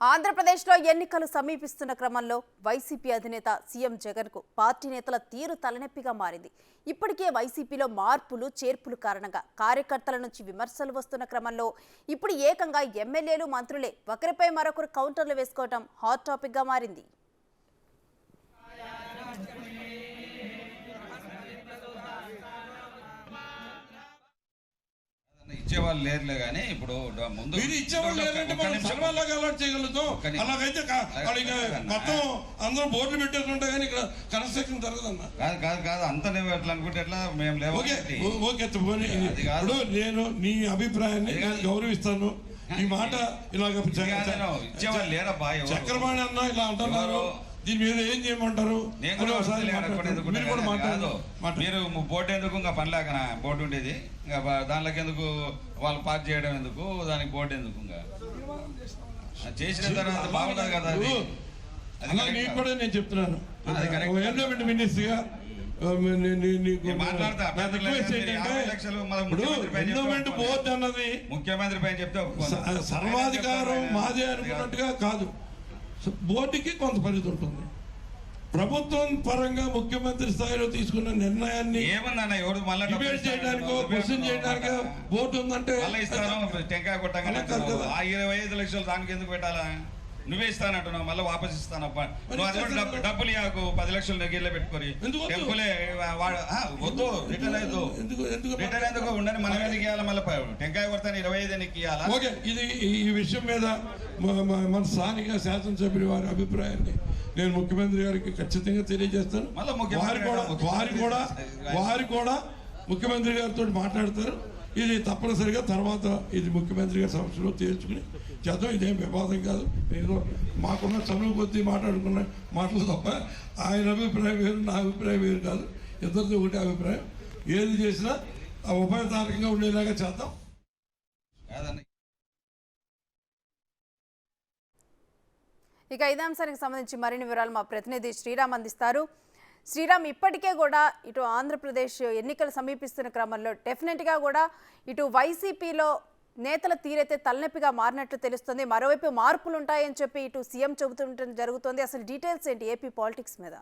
ఆంధ్రప్రదేశ్లో ఎన్నికలు సమీపిస్తున్న క్రమంలో వైసీపీ అధినేత సీఎం జగన్కు పార్టీ నేతల తీరు తలనొప్పిగా మారింది. ఇప్పటికే వైసీపీలో మార్పులు చేర్పులు కారణంగా కార్యకర్తల నుంచి విమర్శలు వస్తున్న క్రమంలో ఇప్పుడు ఏకంగా ఎమ్మెల్యేలు మంత్రులే ఒకరిపై మరొకరు కౌంటర్లు వేసుకోవడం హాట్ టాపిక్గా మారింది. ఇచ్చేవాళ్ళు లేరులే కానీ ఇప్పుడు ముందు మీరు ఇచ్చేవాళ్ళు లేదంటే మనం సర్వాలాగా అలర్ట్ చేయగలుగుతాం. అలాగైతే మొత్తం అందరూ బోర్డులు పెట్టేస్తుంటే కానీ ఇక్కడ కన్స్ట్రక్షన్ జరగదన్నా. కాదు కాదు కాదు అంత నువ్వు ఎట్లా అనుకుంటే ఎట్లా మేము లేవు. ఓకే ఇప్పుడు నేను నీ అభిప్రాయాన్ని గౌరవిస్తాను. ఈ మాట ఇలాగ ఇచ్చేవాళ్ళు లేరబ్బా. చక్రపాణి అన్న ఇలా అంటున్నారు, దీని మీద ఏం చేయమంటారు? మీరు బోర్డు ఎందుకు ఇంకా పనిలేక బోర్డు ఉండేది, ఇంకా దానిలోకి ఎందుకు వాళ్ళు పాస్ చేయడం ఎందుకు, దానికి బోర్డు ఎందుకు? ఇంకా చేసిన తర్వాత బాగుంటుంది కదా. నీకు కూడా నేను చెప్తున్నాను, ఎన్విరాన్మెంట్ మినిస్టర్గా బోర్డు అన్నది ముఖ్యమంత్రి పైన చెప్తే సర్వాధికారం మాదే అనుకున్నట్టుగా కాదు. బోర్డుకి కొంత పరిధి ఉంటుంది. ప్రభుత్వం పరంగా ముఖ్యమంత్రి స్థాయిలో తీసుకున్న నిర్ణయాన్ని డిబేట్ చేయడానికో క్వశ్చన్ చేయడానికో బోర్డు ఉందంటే టెంకాయ కొట్టంగా 25 లక్షలు దానికి ఎందుకు పెట్టాలా? నువ్వే ఇస్తానంటున్నావు, మళ్ళీ వాపస్ ఇస్తానప్ప. డబ్బులు ఇవ్వకు, 10 లక్షలు నెగిళ్ళ పెట్టుకొని టెంపులే వద్దు, రిటర్న్ అయ్యదు. రిటర్న్ ఎందుకు ఉండని మనం ఎందుకు ఇవ్వాలి? మళ్ళీ టెంకాయ కొడతాను 25 ఇవ్వాలా? ఓకే, ఇది ఈ విషయం మీద మన స్థానిక శాసనసభ్యుల వారి అభిప్రాయాన్ని నేను ముఖ్యమంత్రి గారికి ఖచ్చితంగా తెలియజేస్తాను. వారు కూడా ముఖ్యమంత్రి గారితో మాట్లాడతారు. ఇది తప్పనిసరిగా తర్వాత ఇది ముఖ్యమంత్రి గారి సమస్యలో తేల్చుకుని చేద్దాం. ఇదేం వివాదం కాదు. ఏదో మాకున్న చనువు కొద్దీ మాట్లాడుకున్న మాటలు తప్ప ఆయన అభిప్రాయం వేరు, నా అభిప్రాయం వేరు కాదు. ఇద్దరిది ఒకటే అభిప్రాయం. ఏది చేసినా ఉభయతారకంగా ఉండేలాగా చేద్దాం. ఇక ఇదే అంశానికి సంబంధించి మరిన్ని వివరాలు మా ప్రతినిధి శ్రీరామ్ అందిస్తారు. శ్రీరామ్, ఇప్పటికే కూడా ఇటు ఆంధ్రప్రదేశ్ ఎన్నికలు సమీపిస్తున్న క్రమంలో డెఫినెట్గా కూడా ఇటు వైసీపీలో నేతల తీరైతే తలనొప్పిగా మారినట్లు తెలుస్తుంది. మరోవైపు మార్పులు ఉంటాయని చెప్పి ఇటు సీఎం చెబుతుండటం జరుగుతుంది. అసలు డీటెయిల్స్ ఏంటి ఏపీ పాలిటిక్స్ మీద?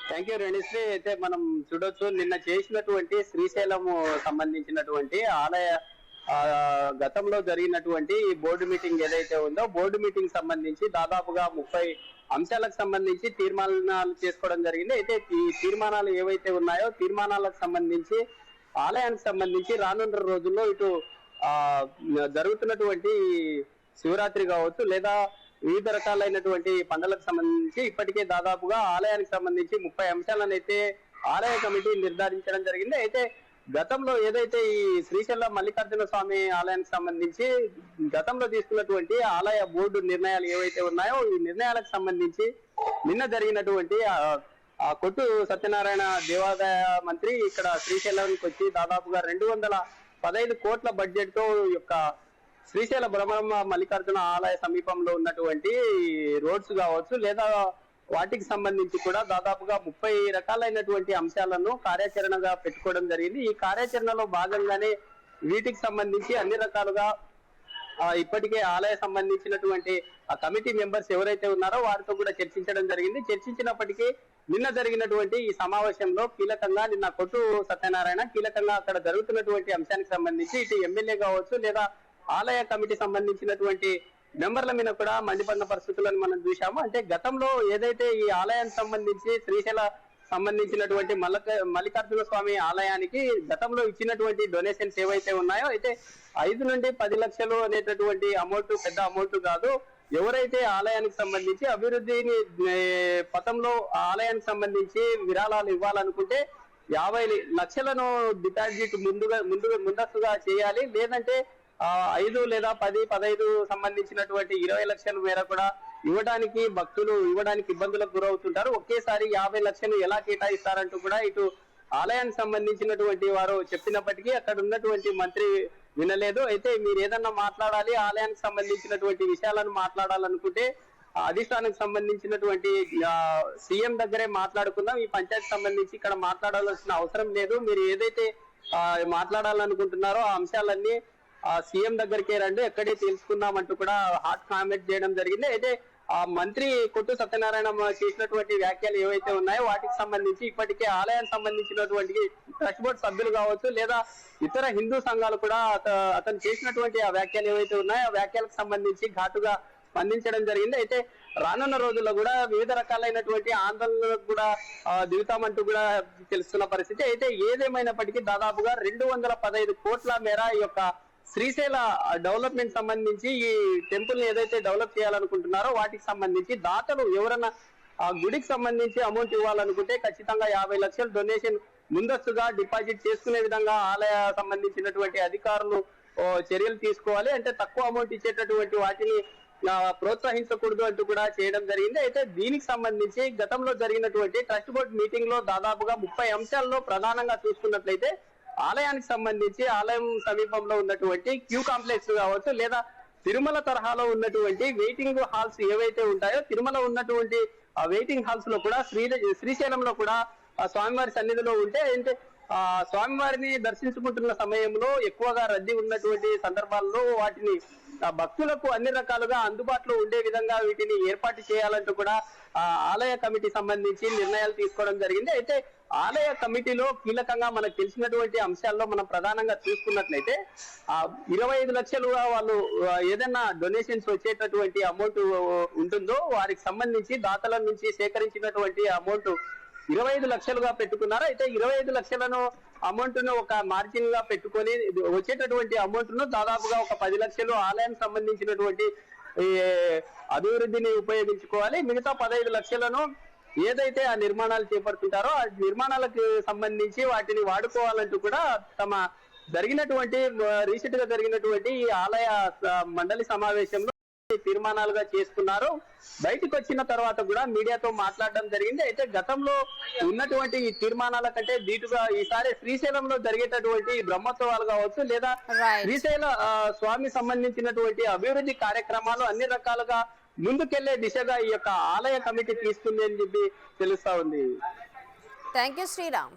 Thank you Ranisri. అయితే మనం చూడొచ్చు, నిన్న చేసినటువంటి శ్రీశైలం సంబంధించినటువంటి ఆలయ గతంలో జరిగినటువంటి బోర్డు మీటింగ్ ఏదైతే ఉందో, బోర్డు మీటింగ్ సంబంధించి దాదాపుగా 30 అంశాలకు సంబంధించి తీర్మానాలు చేసుకోవడం జరిగింది. అయితే ఈ తీర్మానాలు ఏవైతే ఉన్నాయో తీర్మానాలకు సంబంధించి ఆలయానికి సంబంధించి రానున్న రోజుల్లో ఇటు జరుగుతున్నటువంటి శివరాత్రి కావచ్చు లేదా వివిధ రకాలైనటువంటి పండుగలకు సంబంధించి ఇప్పటికే దాదాపుగా ఆలయానికి సంబంధించి 30 అంశాలను అయితే ఆలయ కమిటీ నిర్ధారించడం జరిగింది. అయితే గతంలో ఏదైతే ఈ శ్రీశైలం మల్లికార్జున స్వామి ఆలయానికి సంబంధించి గతంలో తీసుకున్నటువంటి ఆలయ బోర్డు నిర్ణయాలు ఏవైతే ఉన్నాయో ఈ నిర్ణయాలకు సంబంధించి నిన్న జరిగినటువంటి కొట్టు సత్యనారాయణ దేవాదాయ మంత్రి ఇక్కడ శ్రీశైలానికి వచ్చి దాదాపుగా 215 కోట్ల బడ్జెట్ తో యొక్క శ్రీశైల బ్రహ్మ మల్లికార్జున ఆలయ సమీపంలో ఉన్నటువంటి రోడ్స్ కావచ్చు లేదా వాటికి సంబంధించి కూడా దాదాపుగా 30 రకాలైనటువంటి అంశాలను కార్యాచరణగా పెట్టుకోవడం జరిగింది. ఈ కార్యాచరణలో భాగంగానే వీటికి సంబంధించి అన్ని రకాలుగా ఇప్పటికే ఆలయ సంబంధించినటువంటి ఆ కమిటీ మెంబర్స్ ఎవరైతే ఉన్నారో వారితో కూడా చర్చించడం జరిగింది. చర్చించినప్పటికీ నిన్న జరిగినటువంటి ఈ సమావేశంలో కీలకంగా నిన్న కొట్టు సత్యనారాయణ కీలకంగా అక్కడ జరుగుతున్నటువంటి అంశానికి సంబంధించి ఇటు ఎమ్మెల్యే కావచ్చు లేదా ఆలయ కమిటీ సంబంధించినటువంటి మెంబర్ల మీద కూడా మండిపడిన పరిస్థితులను మనం చూసాము. అంటే గతంలో ఏదైతే ఈ ఆలయానికి సంబంధించి శ్రీశైల సంబంధించినటువంటి మల్లికార్జున స్వామి ఆలయానికి గతంలో ఇచ్చినటువంటి డొనేషన్స్ ఏవైతే ఉన్నాయో అయితే 5 నుండి 10 లక్షలు అనేటటువంటి అమౌంట్ పెద్ద అమౌంట్ కాదు. ఎవరైతే ఆలయానికి సంబంధించి అభివృద్ధిని పథంలో ఆలయానికి సంబంధించి విరాళాలు ఇవ్వాలనుకుంటే 50 లక్షలను డిపాజిట్ ముందస్తుగా చేయాలి. లేదంటే 5 లేదా 10, 15 సంబంధించినటువంటి 20 లక్షల మేర కూడా ఇవ్వడానికి భక్తులు ఇబ్బందులకు గురవుతుంటారు. ఒకేసారి 50 లక్షలు ఎలా కేటాయిస్తారంటూ కూడా ఇటు ఆలయానికి సంబంధించినటువంటి వారు చెప్పినప్పటికీ అక్కడ ఉన్నటువంటి మంత్రి వినలేదు. అయితే మీరు ఏదన్నా మాట్లాడాలి, ఆలయానికి సంబంధించినటువంటి విషయాలను మాట్లాడాలనుకుంటే అధిష్టానానికి సంబంధించినటువంటి సీఎం దగ్గరే మాట్లాడుకుందాం, ఈ పంచాయతీ సంబంధించి ఇక్కడ మాట్లాడాల్సిన అవసరం లేదు, మీరు ఏదైతే మాట్లాడాలనుకుంటున్నారో ఆ అంశాలన్నీ సీఎం దగ్గరికే రండి, ఎక్కడే తెలుసుకుందామంటూ కూడా హాట్ కామెంట్ చేయడం జరిగింది. అయితే ఆ మంత్రి కొట్టు సత్యనారాయణ చేసినటువంటి వ్యాఖ్యలు ఏవైతే ఉన్నాయో వాటికి సంబంధించి ఇప్పటికే ఆలయానికి సంబంధించినటువంటి ట్రస్ట్ బోర్డు సభ్యులు కావచ్చు లేదా ఇతర హిందూ సంఘాలు కూడా అతను చేసినటువంటి ఆ వ్యాఖ్యలు ఏవైతే ఉన్నాయో ఆ వ్యాఖ్యలకు సంబంధించి ఘాటుగా స్పందించడం జరిగింది. అయితే రానున్న రోజుల్లో కూడా వివిధ రకాలైనటువంటి ఆందోళనలకు కూడా దిగుతామంటూ కూడా తెలుస్తున్న పరిస్థితి. అయితే ఏదేమైనప్పటికీ దాదాపుగా 215 కోట్ల మేర ఈ యొక్క శ్రీశైల డెవలప్మెంట్ సంబంధించి ఈ టెంపుల్ ని ఏదైతే డెవలప్ చేయాలనుకుంటున్నారో వాటికి సంబంధించి దాతలు ఎవరన్నా ఆ గుడికి సంబంధించి అమౌంట్ ఇవ్వాలనుకుంటే ఖచ్చితంగా 50 లక్షల డొనేషన్ ముందస్తుగా డిపాజిట్ చేసుకునే విధంగా ఆలయ సంబంధించినటువంటి అధికారులు చర్యలు తీసుకోవాలి. అంటే తక్కువ అమౌంట్ ఇచ్చేటటువంటి వాటిని ప్రోత్సహించకూడదు అంటూ కూడా చేయడం జరిగింది. అయితే దీనికి సంబంధించి గతంలో జరిగినటువంటి ట్రస్ట్ బోర్డు మీటింగ్ లో దాదాపుగా 30 అంశాల్లో ప్రధానంగా చూసుకున్నట్లయితే ఆలయానికి సంబంధించి ఆలయం సమీపంలో ఉన్నటువంటి క్యూ కాంప్లెక్స్ కావచ్చు లేదా తిరుమల తరహాలో ఉన్నటువంటి వెయిటింగ్ హాల్స్ ఏవైతే ఉంటాయో తిరుమల ఉన్నటువంటి ఆ వెయిటింగ్ హాల్స్ లో కూడా శ్రీశైలంలో కూడా స్వామివారి సన్నిధిలో ఉంటే అంటే స్వామివారిని దర్శించుకుంటున్న సమయంలో ఎక్కువగా రద్దీ ఉన్నటువంటి సందర్భాల్లో వాటిని భక్తులకు అన్ని రకాలుగా అందుబాటులో ఉండే విధంగా వీటిని ఏర్పాటు చేయాలంటూ కూడా ఆలయ కమిటీ సంబంధించి నిర్ణయాలు తీసుకోవడం జరిగింది. అయితే ఆలయ కమిటీలో కీలకంగా మనకు తెలిసినటువంటి అంశాల్లో మనం ప్రధానంగా చూసుకున్నట్లయితే 25 లక్షలుగా వాళ్ళు ఏదైనా డొనేషన్స్ వచ్చేటటువంటి అమౌంట్ ఉంటుందో వారికి సంబంధించి దాతల నుంచి సేకరించినటువంటి అమౌంట్ 25 లక్షలుగా పెట్టుకున్నారు. అయితే 25 లక్షలను అమౌంట్ ను ఒక మార్జిన్ గా పెట్టుకొని వచ్చేటటువంటి అమౌంట్ ను దాదాపుగా ఒక 10 లక్షలు ఆలయానికి సంబంధించినటువంటి అభివృద్ధిని ఉపయోగించుకోవాలి. మిగతా 15 లక్షలను ఏదైతే ఆ నిర్మాణాలు చేపడుతుంటారో ఆ నిర్మాణాలకు సంబంధించి వాటిని వాడుకోవాలంటూ కూడా తమ జరిగినటువంటి రీసెంట్ గా జరిగినటువంటి ఈ ఆలయ మండలి సమావేశంలో తీర్మానాలుగా చేసుకున్నారు. బయటకు వచ్చిన తర్వాత కూడా మీడియాతో మాట్లాడడం జరిగింది. అయితే గతంలో ఉన్నటువంటి ఈ తీర్మానాల కంటే దీటుగా ఈసారి శ్రీశైలంలో జరిగేటటువంటి బ్రహ్మోత్సవాలు కావచ్చు లేదా శ్రీశైల స్వామి సంబంధించినటువంటి అభివృద్ధి కార్యక్రమాలు అన్ని రకాలుగా ముందుకెళ్లే దిశగా ఈ యొక్క ఆలయ కమిటీ తీసుకుంది అని చెప్పి తెలుస్తా ఉంది. Thank you Sriram.